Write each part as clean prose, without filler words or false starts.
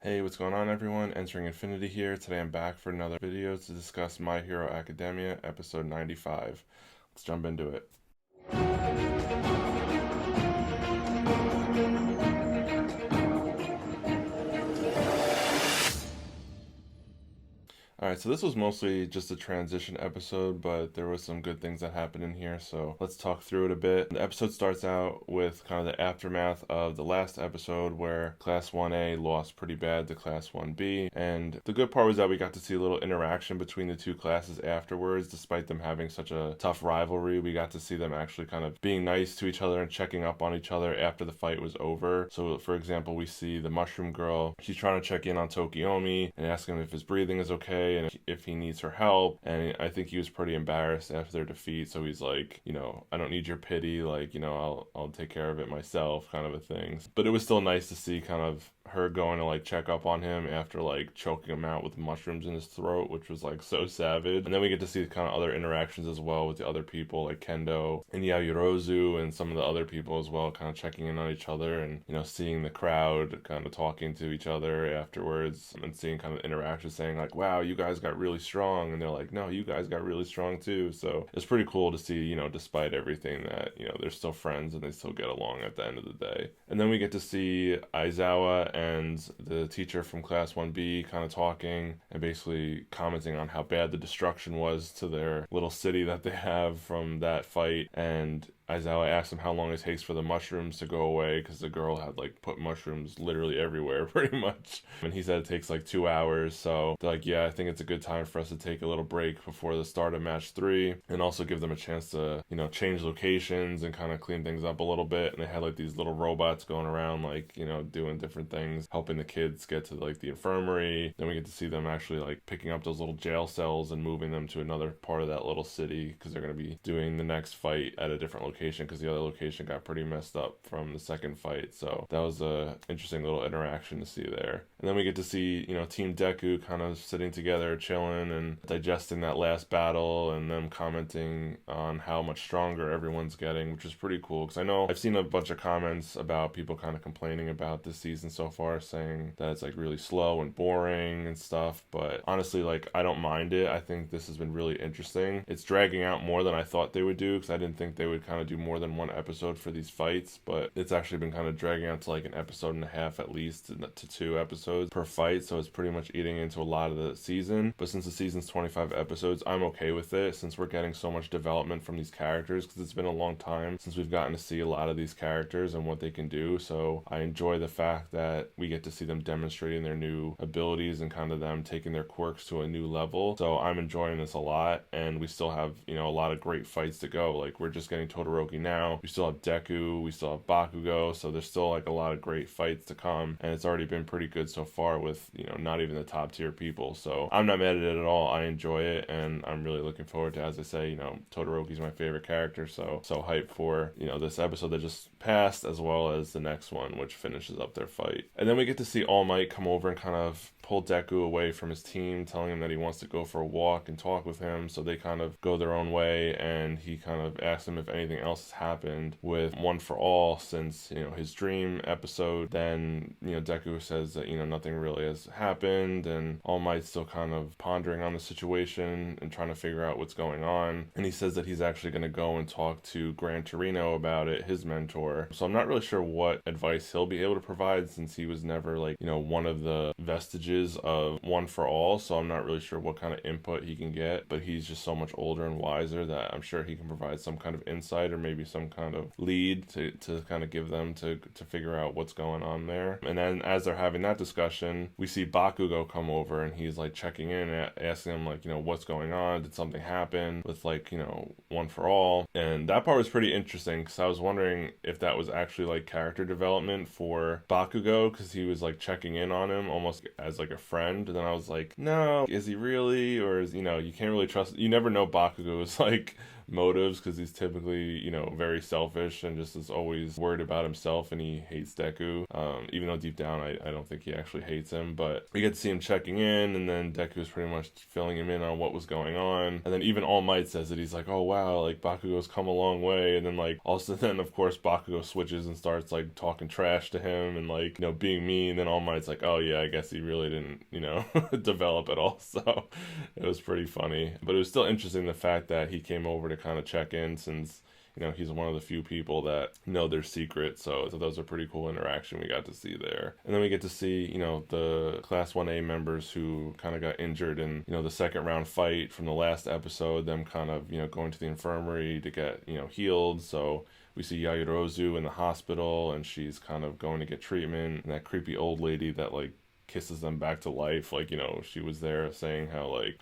Hey, what's going on everyone? Entering Infinity here. Today I'm back for another video to discuss My Hero Academia, episode 95. Let's jump into it. Alright, so this was mostly just a transition episode, but there was some good things that happened in here, so let's talk through it a bit. The episode starts out with kind of the aftermath of the last episode where Class 1A lost pretty bad to Class 1B, and the good part was that we got to see a little interaction between the two classes afterwards. Despite them having such a tough rivalry, we got to see them actually kind of being nice to each other and checking up on each other after the fight was over. So, for example, we see the Mushroom Girl, she's trying to check in on Tokiomi and ask him if his breathing is okay and if he needs her help, and I think he was pretty embarrassed after their defeat, so he's like, I don't need your pity, like, I'll take care of it myself, kind of a thing. But it was still nice to see kind of her going to like check up on him after like choking him out with mushrooms in his throat, which was like so savage. And then we get to see kind of other interactions as well with the other people like Kendo and Yayorozu and some of the other people as well, kind of checking in on each other and seeing the crowd kind of talking to each other afterwards and seeing kind of interactions saying like, wow, you guys got really strong, and they're like, no, you guys got really strong too. So it's pretty cool to see, despite everything, that they're still friends and they still get along at the end of the day. And then we get to see Aizawa and the teacher from Class 1B kind of talking and basically commenting on how bad the destruction was to their little city that they have from that fight. And Aizawa asked him how long it takes for the mushrooms to go away, because the girl had like put mushrooms literally everywhere pretty much, and he said it takes like 2 hours. So they're like, yeah, I think it's a good time for us to take a little break before the start of match 3 and also give them a chance to change locations and kind of clean things up a little bit. And they had like these little robots going around like doing different things, helping the kids get to like the infirmary. Then we get to see them actually like picking up those little jail cells and moving them to another part of that little city, because they're going to be doing the next fight at a different location, because the other location got pretty messed up from the second fight. So that was a interesting little interaction to see there. And then we get to see Team Deku kind of sitting together, chilling and digesting that last battle, and them commenting on how much stronger everyone's getting, which is pretty cool, because I know I've seen a bunch of comments about people kind of complaining about this season so far, saying that it's like really slow and boring and stuff. But honestly, like, I don't mind it. I think this has been really interesting. It's dragging out more than I thought they would do, because I didn't think they would kind of do more than one episode for these fights, but it's actually been kind of dragging out to like an episode and a half at least, to 2 episodes per fight. So it's pretty much eating into a lot of the season. But since the season's 25 episodes, I'm okay with it, since we're getting so much development from these characters, because it's been a long time since we've gotten to see a lot of these characters and what they can do. So I enjoy the fact that we get to see them demonstrating their new abilities and kind of them taking their quirks to a new level. So I'm enjoying this a lot, and we still have a lot of great fights to go. Like, we're just getting Todoroki now, we still have Deku, we still have Bakugo, so there's still like a lot of great fights to come, and it's already been pretty good so far with not even the top tier people. So I'm not mad at it at all. I enjoy it, and I'm really looking forward to, as I say, Todoroki's my favorite character, so hyped for this episode that just passed, as well as the next one, which finishes up their fight. And then we get to see All Might come over and kind of pull Deku away from his team, telling him that he wants to go for a walk and talk with him. So they kind of go their own way, and he kind of asks him if anything else has happened with One for All since his dream episode. Then Deku says that nothing really has happened, and All Might's still kind of pondering on the situation and trying to figure out what's going on. And he says that he's actually going to go and talk to Gran Torino about it, his mentor. So I'm not really sure what advice he'll be able to provide, since he was never like one of the vestiges of One for All. So I'm not really sure what kind of input he can get, but he's just so much older and wiser that I'm sure he can provide some kind of insight or maybe some kind of lead to kind of give them to figure out what's going on there. And then as they're having that discussion, we see Bakugo come over, and he's like checking in, asking him like, what's going on? Did something happen with like, One for All? And that part was pretty interesting, because I was wondering if that was actually like character development for Bakugo, because he was like checking in on him almost as like a friend. And then I was like, no, is he really? Or is, you can't really trust, you never know Bakugo is like motives, because he's typically, very selfish and just is always worried about himself, and he hates Deku. Even though deep down, I don't think he actually hates him, but we get to see him checking in, and then Deku is pretty much filling him in on what was going on. And then even All Might says that he's like, oh wow, like Bakugo's come a long way. And then like also then of course Bakugo switches and starts like talking trash to him and like, being mean. Then All Might's like, oh yeah, I guess he really didn't, develop at all. So it was pretty funny, but it was still interesting the fact that he came over to kind of check in, since he's one of the few people that know their secret. So that was a pretty cool interaction we got to see there. And then we get to see, the Class 1A members who kind of got injured in, the second round fight from the last episode, them kind of, going to the infirmary to get, healed. So we see Yaoyorozu in the hospital, and she's kind of going to get treatment. And that creepy old lady that, like, kisses them back to life, like, she was there saying how, like,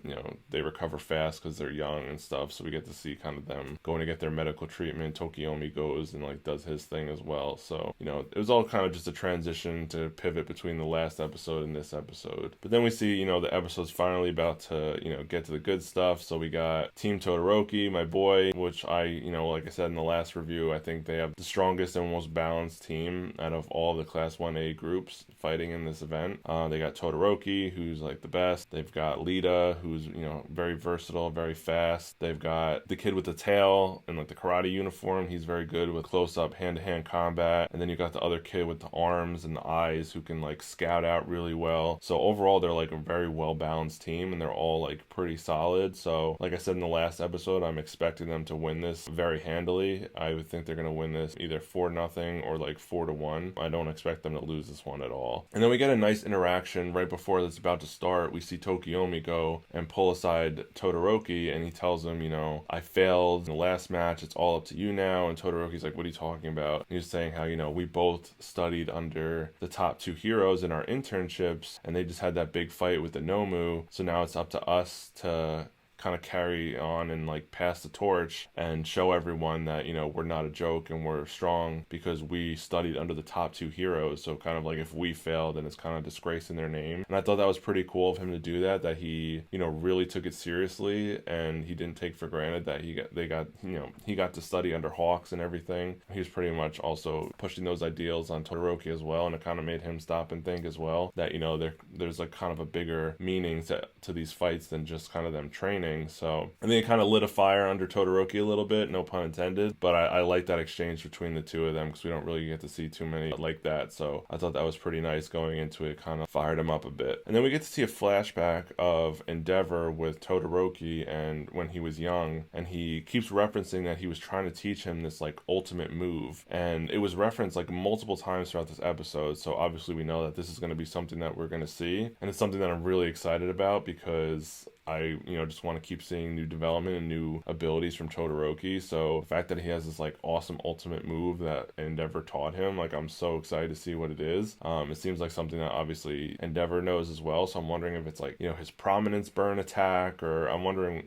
they recover fast because they're young and stuff. So we get to see kind of them going to get their medical treatment. Tokiomi goes and like does his thing as well. So it was all kind of just a transition to pivot between the last episode and this episode. But then we see the episode's finally about to get to the good stuff. So we got Team Todoroki, my boy, which I like I said in the last review, I think they have the strongest and most balanced team out of all the Class 1A groups fighting in this event. They got Todoroki, who's like the best. They've got Lita, who's, very versatile, very fast. They've got the kid with the tail and like the karate uniform. He's very good with close-up hand-to-hand combat. And then you got the other kid with the arms and the eyes who can like scout out really well. So overall, they're like a very well-balanced team, and they're all like pretty solid. So like I said in the last episode, I'm expecting them to win this very handily. I would think they're going to win this either 4-0 or like 4-1. I don't expect them to lose this one at all. And then we get a nice interaction right before that's about to start. We see Tokiomi go and pull aside Todoroki, and he tells him, I failed in the last match, it's all up to you now. And Todoroki's like, what are you talking about? He was saying how, we both studied under the top 2 heroes in our internships, and they just had that big fight with the Nomu, so now it's up to us to kind of carry on and like pass the torch and show everyone that we're not a joke and we're strong because we studied under the top 2 heroes. So kind of like if we fail, then it's kind of disgracing their name. And I thought that was pretty cool of him to do that he really took it seriously, and he didn't take for granted that he got to study under Hawks and everything. He was pretty much also pushing those ideals on Todoroki as well, and it kind of made him stop and think as well that there's like kind of a bigger meaning to these fights than just kind of them training. So I think it kind of lit a fire under Todoroki a little bit, no pun intended, but I like that exchange between the two of them because we don't really get to see too many like that. So I thought that was pretty nice going into it, kind of fired him up a bit. And then we get to see a flashback of Endeavor with Todoroki and when he was young, and he keeps referencing that he was trying to teach him this like ultimate move, and it was referenced like multiple times throughout this episode. So obviously we know that this is going to be something that we're going to see, and it's something that I'm really excited about because I, just want to keep seeing new development and new abilities from Todoroki. So the fact that he has this like awesome ultimate move that Endeavor taught him, like I'm so excited to see what it is. It seems like something that obviously Endeavor knows as well. So I'm wondering if it's like, his prominence burn attack, or I'm wondering,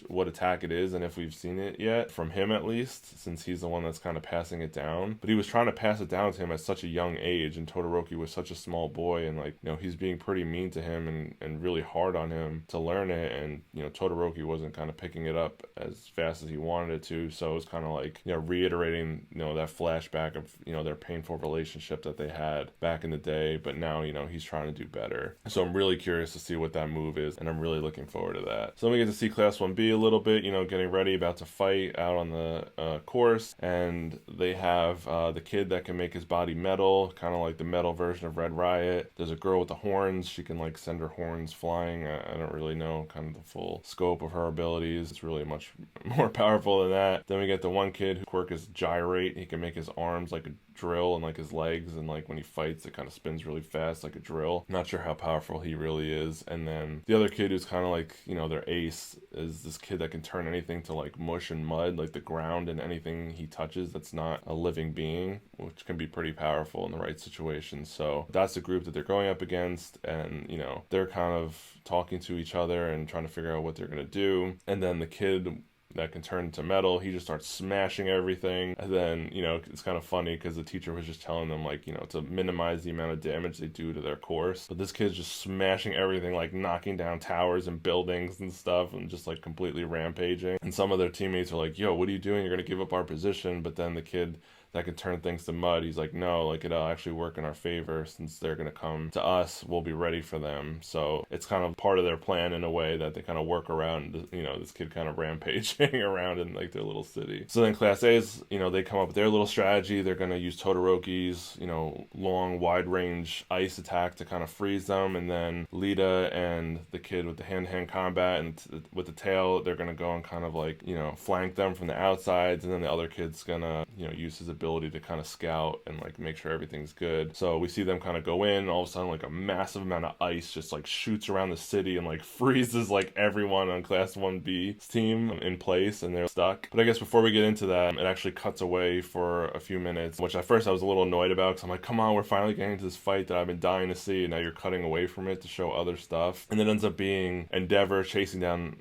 what attack it is and if we've seen it yet from him at least, since he's the one that's kind of passing it down. But he was trying to pass it down to him at such a young age, and Todoroki was such a small boy, and like, he's being pretty mean to him and really hard on him to learn it, and Todoroki wasn't kind of picking it up as fast as he wanted it to. So it was kind of like reiterating that flashback of their painful relationship that they had back in the day, but now he's trying to do better. So I'm really curious to see what that move is, and I'm really looking forward to that. So then we get to see Class 1B a little bit, getting ready, about to fight out on the course, and they have the kid that can make his body metal, kind of like the metal version of Red Riot. There's a girl with the horns, she can like send her horns flying. I don't really know kind of the full scope of her abilities. It's really much more powerful than that. Then we get the one kid whose quirk is Gyrate. He can make his arms like a drill and like his legs, and like when he fights it kind of spins really fast like a drill. Not sure how powerful he really is. And then the other kid who's kind of like their ace is this kid that can turn anything to like mush and mud, like the ground, and anything he touches that's not a living being, which can be pretty powerful in the right situation. So that's the group that they're going up against, and they're kind of talking to each other and trying to figure out what they're going to do. And then the kid that can turn into metal. He just starts smashing everything. And then, it's kind of funny because the teacher was just telling them, like, to minimize the amount of damage they do to their course. But this kid's just smashing everything, like knocking down towers and buildings and stuff, and just like completely rampaging. And some of their teammates are like, yo, what are you doing? You're going to give up our position. But then the kid that could turn things to mud, he's like, no, like, it'll actually work in our favor. Since they're going to come to us, we'll be ready for them. So it's kind of part of their plan in a way that they kind of work around, this kid kind of rampaging around in like their little city. So then Class A's, they come up with their little strategy. They're going to use Todoroki's, long, wide range ice attack to kind of freeze them. And then Lita and the kid with the hand-to-hand combat and with the tail, they're going to go and kind of like, flank them from the outsides. And then the other kid's going to, use his ability to kind of scout and like make sure everything's good. So we see them kind of go in, and all of a sudden like a massive amount of ice just like shoots around the city and like freezes like everyone on Class 1B's team in place, and they're stuck. But I guess before we get into that, it actually cuts away for a few minutes, which at first I was a little annoyed about, because I'm like, come on, we're finally getting to this fight that I've been dying to see, and now you're cutting away from it to show other stuff. And it ends up being Endeavor chasing down,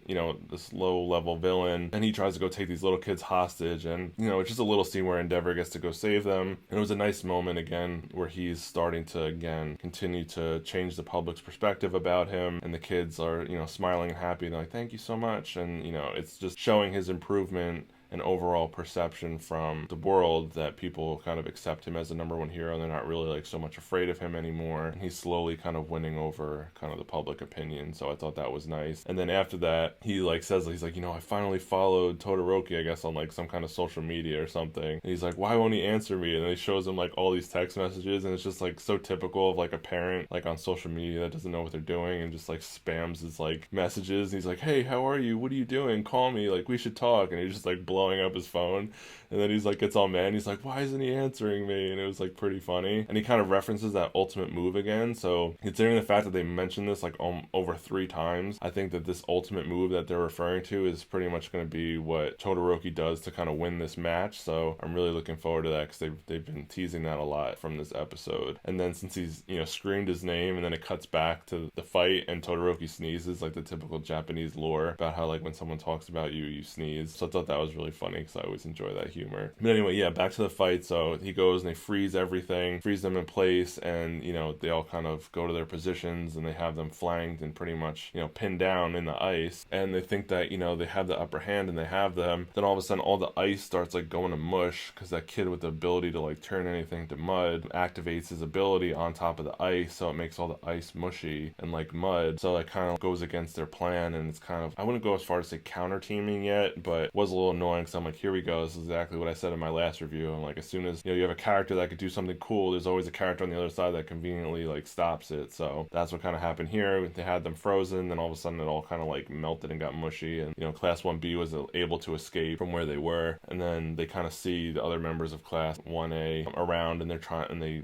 this low level villain, and he tries to go take these little kids hostage, and it's just a little scene where Endeavor gets to go save them. And it was a nice moment again where he's starting to again continue to change the public's perspective about him, and the kids are smiling and happy, and they're like, thank you so much. And it's just showing his improvement and overall perception from the world, that people kind of accept him as the number one hero, and they're not really like so much afraid of him anymore. And he's slowly kind of winning over kind of the public opinion. So I thought that was nice. And then after that, he like says, he's like, I finally followed Todoroki, I guess, on like some kind of social media or something. And he's like, why won't he answer me? And then he shows him like all these text messages, and it's just like so typical of like a parent like on social media that doesn't know what they're doing and just like spams his like messages. And he's like, hey, how are you? What are you doing? Call me. Like, we should talk. And he's just like blowing up his phone, and then he's like gets all mad, and he's like, why isn't he answering me? And it was like pretty funny. And he kind of references that ultimate move again. So considering the fact that they mentioned this like over 3 times, I think that this ultimate move that they're referring to is pretty much going to be what Todoroki does to kind of win this match. So I'm really looking forward to that, because they've been teasing that a lot from this episode. And then since he's screamed his name, and then it cuts back to the fight, and Todoroki sneezes, like the typical Japanese lore about how like when someone talks about you, you sneeze. So I thought that was really funny, because I always enjoy that humor. But anyway, yeah, back to the fight. So he goes and they freeze everything, freeze them in place, and they all kind of go to their positions, and they have them flanked and pretty much pinned down in the ice. And they think that they have the upper hand, and they have them. Then all of a sudden all the ice starts like going to mush, because that kid with the ability to like turn anything to mud activates his ability on top of the ice, so it makes all the ice mushy and like mud. So that kind of goes against their plan, and it's kind of, I wouldn't go as far as say counter teaming yet, but it was a little annoying, because I'm like, here we go, this is exactly what I said in my last review. I'm like, as soon as you have a character that could do something cool, there's always a character on the other side that conveniently like stops it. So that's what kind of happened here. They had them frozen, then all of a sudden it all kind of like melted and got mushy, and Class 1B was able to escape from where they were. And then they kind of see the other members of Class 1A around, and they're trying, and they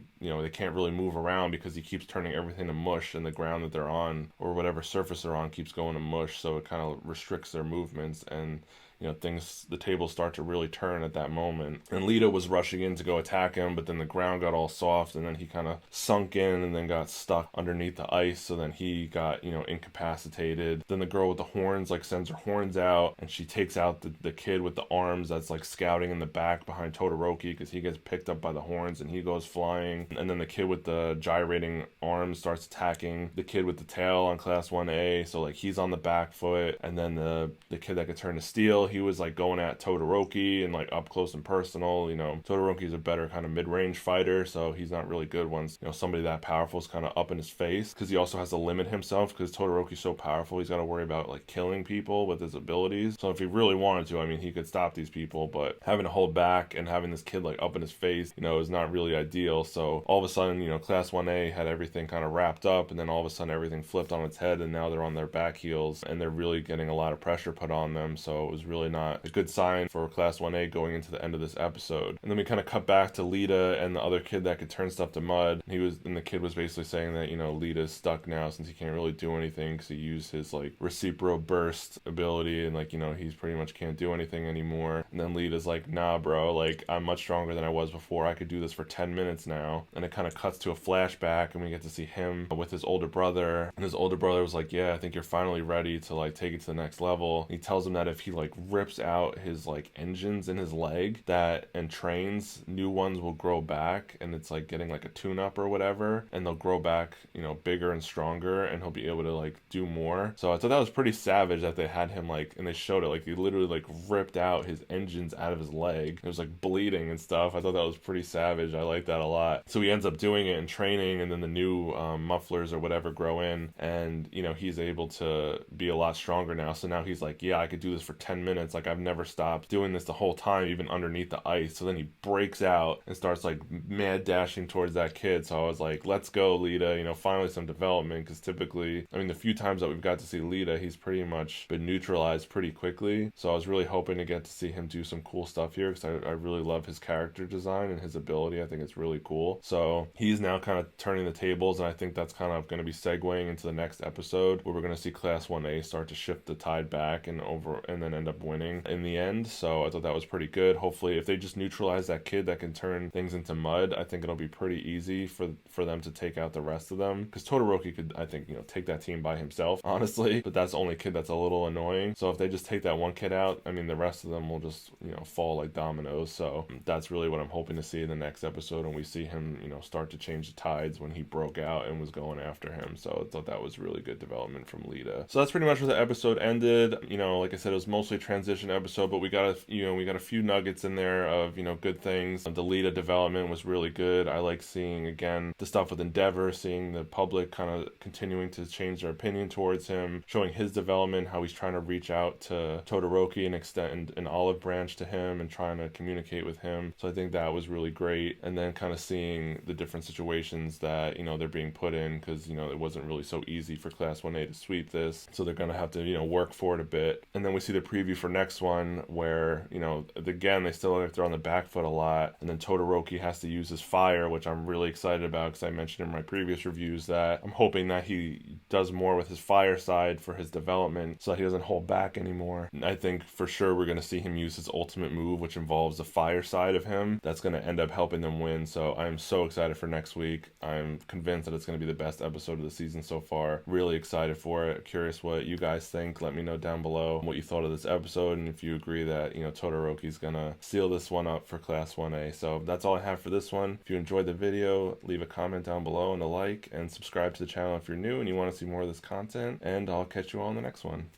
can't really move around because he keeps turning everything to mush, and the ground that they're on or whatever surface they're on keeps going to mush, so it kind of restricts their movements. And the tables start to really turn at that moment. And Lita was rushing in to go attack him, but then the ground got all soft, and then he kind of sunk in and then got stuck underneath the ice, so then he got, incapacitated. Then the girl with the horns, like, sends her horns out, and she takes out the kid with the arms that's, like, scouting in the back behind Todoroki, because he gets picked up by the horns, and he goes flying. And then the kid with the gyrating arms starts attacking the kid with the tail on Class 1A, so, like, he's on the back foot. And then the kid that could turn to steel, he was like going at Todoroki and like up close and personal. Todoroki's a better kind of mid-range fighter, so he's not really good once somebody that powerful is kind of up in his face, because he also has to limit himself, because Todoroki's so powerful, he's got to worry about like killing people with his abilities. So if he really wanted to, he could stop these people, but having to hold back and having this kid like up in his face is not really ideal. So all of a sudden Class 1A had everything kind of wrapped up, and then all of a sudden everything flipped on its head, and now they're on their back heels, and they're really getting a lot of pressure put on them. So it was really not a good sign for Class 1A going into the end of this episode. And then we kind of cut back to Lita and the other kid that could turn stuff to mud. And the kid was basically saying that Lita's stuck now, since he can't really do anything, because he used his like Recipro burst ability, and like he's pretty much can't do anything anymore. And then Lita's like, nah bro, like I'm much stronger than I was before, I could do this for 10 minutes now. And it kind of cuts to a flashback, and we get to see him with his older brother, and his older brother was like, yeah, I think you're finally ready to like take it to the next level. And he tells him that if he like rips out his like engines in his leg that and trains, new ones will grow back, and it's like getting like a tune-up or whatever, and they'll grow back, you know, bigger and stronger, and he'll be able to like do more. So I thought that was pretty savage that they had him like, and they showed it like he literally like ripped out his engines out of his leg. It was like bleeding and stuff. I thought that was pretty savage. I like that a lot. So he ends up doing it in training, and then the new mufflers or whatever grow in, and you know, he's able to be a lot stronger now. So now he's like, yeah, I could do this for 10 minutes. Like, I've never stopped doing this the whole time, even underneath the ice. So then he breaks out and starts like mad dashing towards that kid. So I was like, let's go, Lita. You know, finally some development, because typically, I mean, the few times that we've got to see Lita, he's pretty much been neutralized pretty quickly. So I was really hoping to get to see him do some cool stuff here, because I really love his character design and his ability. I think it's really cool. So he's now kind of turning the tables, and I think that's kind of going to be segueing into the next episode, where we're going to see Class 1A start to shift the tide back and over, and then end up winning in the end. So I thought that was pretty good. Hopefully, if they just neutralize that kid that can turn things into mud, I think it'll be pretty easy for them to take out the rest of them, because Todoroki could, I think, you know, take that team by himself, honestly, but that's the only kid that's a little annoying. So if they just take that one kid out, I mean, the rest of them will just, you know, fall like dominoes. So that's really what I'm hoping to see in the next episode, and we see him, you know, start to change the tides when he broke out and was going after him. So I thought that was really good development from Lita. So that's pretty much where the episode ended. You know, like I said, it was mostly a transition episode, but we got a few nuggets in there of, you know, good things. The Lita development was really good. I like seeing, again, the stuff with Endeavor, seeing the public kind of continuing to change their opinion towards him, showing his development, how he's trying to reach out to Todoroki and extend an olive branch to him and trying to communicate with him. So I think that was really great. And then kind of seeing the different situations that, you know, they're being put in, because, you know, it wasn't really so easy for Class 1A to sweep this. So they're going to have to, you know, work for it a bit. And then we see the preview for next one where, you know, again, they still like they're on the back foot a lot. And then Todoroki has to use his fire, which I'm really excited about, because I mentioned in my previous reviews that I'm hoping that he does more with his fire side for his development, so that he doesn't hold back anymore. And I think for sure we're going to see him use his ultimate move, which involves the fire side of him. That's going to end up helping them win. So I'm so excited for next week. I'm convinced that it's going to be the best episode of the season so far. Really excited for it. Curious what you guys think. Let me know down below what you thought of this episode, and if you agree that, you know, Todoroki's going to seal this one up for Class 1A. So that's all I have for this one. If you enjoyed the video, leave a comment down below and a like, and subscribe to the channel if you're new and you want to see more of this content, and I'll catch you all in the next one.